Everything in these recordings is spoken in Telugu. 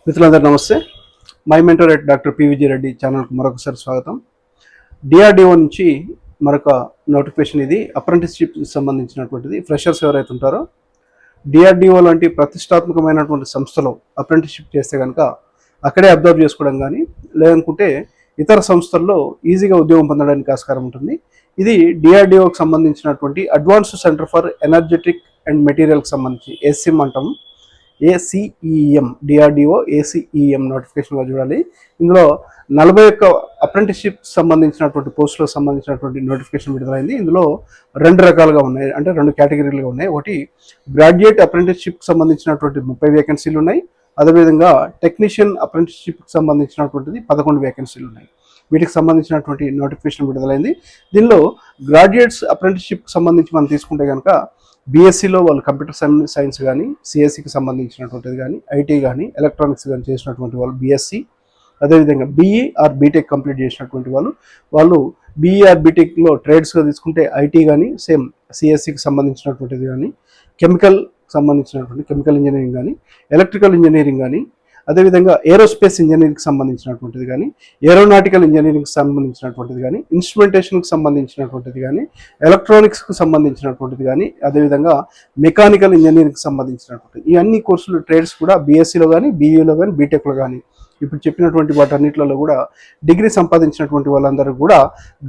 మిత్రులందరూ నమస్తే. My mentor at doctor PVG Reddy ఛానల్కి మరొకసారి స్వాగతం. డిఆర్డిఓ నుంచి మరొక నోటిఫికేషన్. ఇది అప్రెంటిస్షిప్ సంబంధించినటువంటిది. ఫ్రెషర్స్ ఎవరైతే ఉంటారో డిఆర్డిఓ లాంటి ప్రతిష్టాత్మకమైనటువంటి సంస్థలో అప్రెంటిస్షిప్ చేస్తే కనుక అక్కడే అబ్జర్వ్ చేసుకోవడం కానీ లేదనుకుంటే ఇతర సంస్థల్లో ఈజీగా ఉద్యోగం పొందడానికి ఆస్కారం ఉంటుంది. ఇది డిఆర్డిఓకి సంబంధించినటువంటి advanced centre for energetic and మెటీరియల్కి సంబంధించి ఏసీఎం అంటాము. ACEM డిఆర్డిఓ ACEM నోటిఫికేషన్గా చూడాలి. ఇందులో 41 అప్రెంటిస్షిప్ సంబంధించినటువంటి పోస్టులకు సంబంధించినటువంటి నోటిఫికేషన్ విడుదలైంది. ఇందులో 2 రకాలుగా ఉన్నాయి, అంటే 2 కేటగిరీలుగా ఉన్నాయి. ఒకటి గ్రాడ్యుయేట్ అప్రెంటిస్షిప్కి సంబంధించినటువంటి 30 వేకెన్సీలు ఉన్నాయి. అదేవిధంగా టెక్నీషియన్ అప్రెంటిస్షిప్కి సంబంధించినటువంటిది 11 వేకెన్సీలు ఉన్నాయి. వీటికి సంబంధించినటువంటి నోటిఫికేషన్ విడుదలైంది. దీనిలో గ్రాడ్యుయేట్స్ అప్రెంటిస్షిప్కి సంబంధించి మనం తీసుకుంటే కనుక బీఎస్సీలో వాళ్ళు కంప్యూటర్ సైన్స్ కానీ సిఎస్సికి సంబంధించినటువంటిది కానీ ఐటీ కానీ ఎలక్ట్రానిక్స్ కానీ చేసినటువంటి వాళ్ళు బీఎస్సీ, అదేవిధంగా బీఈ ఆర్ బీటెక్ కంప్లీట్ చేసినటువంటి వాళ్ళు బీఈ ఆర్ బీటెక్లో ట్రేడ్స్గా తీసుకుంటే ఐటీ కానీ సేమ్ సిఎస్సికి సంబంధించినటువంటిది కానీ కెమికల్ సంబంధించినటువంటి కెమికల్ ఇంజనీరింగ్ కానీ ఎలక్ట్రికల్ ఇంజనీరింగ్ కానీ అదేవిధంగా ఏరోస్పేస్ ఇంజనీరింగ్కి సంబంధించినటువంటిది కానీ ఏరోనాటికల్ ఇంజనీరింగ్కి సంబంధించినటువంటిది కానీ ఇన్స్ట్రుమెంటేషన్కి సంబంధించినటువంటిది కానీ ఎలక్ట్రానిక్స్కి సంబంధించినటువంటిది కానీ అదేవిధంగా మెకానికల్ ఇంజనీరింగ్కి సంబంధించినటువంటిది ఈ అన్ని కోర్సులు ట్రేడ్స్ కూడా బీఎస్సీలో కానీ బీఈలో కానీ బీటెక్లో కానీ ఇప్పుడు చెప్పినటువంటి వాటన్నిటిలో కూడా డిగ్రీ సంపాదించినటువంటి వాళ్ళందరూ కూడా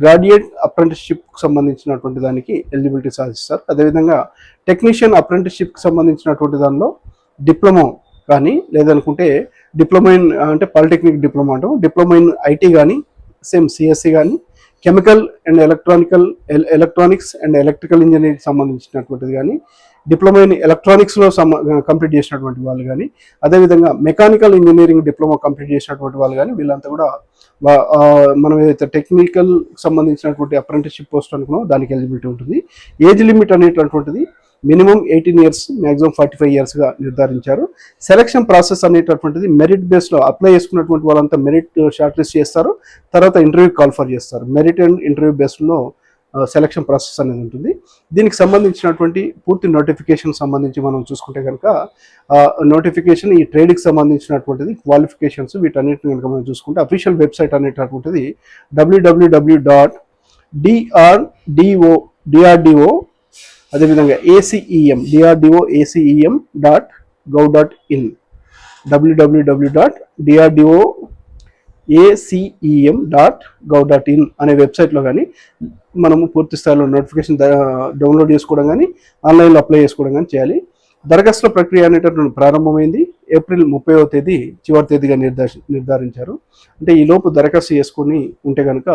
గ్రాడ్యుయేట్ అప్రెంటిస్షిప్కి సంబంధించినటువంటి దానికి ఎలిజిబిలిటీ సాధిస్తారు. అదేవిధంగా టెక్నీషియన్ అప్రెంటిస్షిప్కి సంబంధించినటువంటి దానిలో డిప్లొమా కానీ లేదనుకుంటే డిప్లొమా ఇన్ అంటే పాలిటెక్నిక్ డిప్లొమా అంటాం, డిప్లొమా ఇన్ ఐటీ కానీ సేమ్ సిఎస్సి కానీ chemical and electronics and electrical engineering సంబంధించినటువంటిది కానీ డిప్లొమా ఇన్ ఎలక్ట్రానిక్స్లో కంప్లీట్ చేసినటువంటి వాళ్ళు కానీ అదేవిధంగా మెకానికల్ ఇంజనీరింగ్ డిప్లొమా కంప్లీట్ చేసినటువంటి వాళ్ళు కానీ వీళ్ళంతా కూడా మనం ఏదైతే టెక్నికల్ సంబంధించినటువంటి అప్రెంటిస్షిప్ పోస్ట్ అనుకున్నామో దానికి ఎలిజిబిలిటీ ఉంటుంది. ఏజ్ లిమిట్ అనేటటువంటిది మినిమం 18 ఇయర్స్ మ్యాక్సిమం 45 ఇయర్స్గా నిర్ధారించారు. సెలక్షన్ ప్రాసెస్ అనేటటువంటిది మెరిట్ బేస్లో అప్లై చేసుకున్నటువంటి వాళ్ళంతా మెరిట్ షార్ట్ లిస్ట్ చేస్తారు, తర్వాత ఇంటర్వ్యూ కాల్ఫర్ చేస్తారు. మెరిట్ అండ్ ఇంటర్వ్యూ బేస్లో సెలక్షన్ ప్రాసెస్ అనేది ఉంటుంది. దీనికి సంబంధించినటువంటి పూర్తి నోటిఫికేషన్ సంబంధించి మనం చూసుకుంటే కనుక నోటిఫికేషన్ ఈ ట్రేడ్కి సంబంధించినటువంటిది క్వాలిఫికేషన్స్ వీటన్నిటిని కనుక మనం చూసుకుంటే అఫీషియల్ వెబ్సైట్ అనేటటువంటిది www.DRDO అదేవిధంగా ACEM DRDO.ACEM.gov.in www.DRDO.ACEM.gov.in అనే వెబ్సైట్లో కానీ మనము పూర్తి స్థాయిలో నోటిఫికేషన్ డౌన్లోడ్ చేసుకోవడం కానీ ఆన్లైన్లో అప్లై చేసుకోవడం కానీ చేయాలి. దరఖాస్తుల ప్రక్రియ అనేటటువంటి ప్రారంభమైంది. ఏప్రిల్ 30వ తేదీ చివరి తేదీగా నిర్ధారించారు. అంటే ఈ లోపు దరఖాస్తు చేసుకొని ఉంటే కనుక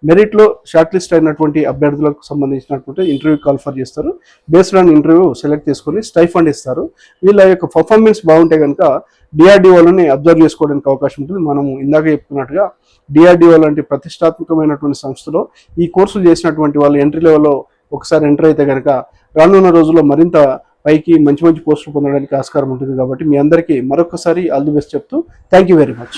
మెరిట్లో షార్ట్ లిస్ట్ అయినటువంటి అభ్యర్థులకు సంబంధించినటువంటి ఇంటర్వ్యూ కాల్ఫర్ చేస్తారు. బేస్డ్ ఆన్ ఇంటర్వ్యూ సెలెక్ట్ చేసుకొని స్టైఫండ్ ఇస్తారు. వీళ్ళ యొక్క పర్ఫార్మెన్స్ బాగుంటే కనుక డిఆర్డిఓలోనే అబ్జర్వ్ చేసుకోవడానికి అవకాశం ఉంటుంది. మనము ఇందాక చెప్పుకున్నట్టుగా డిఆర్డిఓ లాంటి ప్రతిష్టాత్మకమైనటువంటి సంస్థలో ఈ కోర్సులు చేసినటువంటి వాళ్ళు ఎంట్రీ లెవెల్లో ఒకసారి ఎంటర్ అయితే కనుక రానున్న రోజుల్లో మరింత పైకి మంచి పోస్టులు పొందడానికి ఆస్కారం ఉంటుంది. కాబట్టి మీ అందరికీ మరొకసారి ఆల్ ది బెస్ట్ చెప్తూ థ్యాంక్ యూ వెరీ మచ్.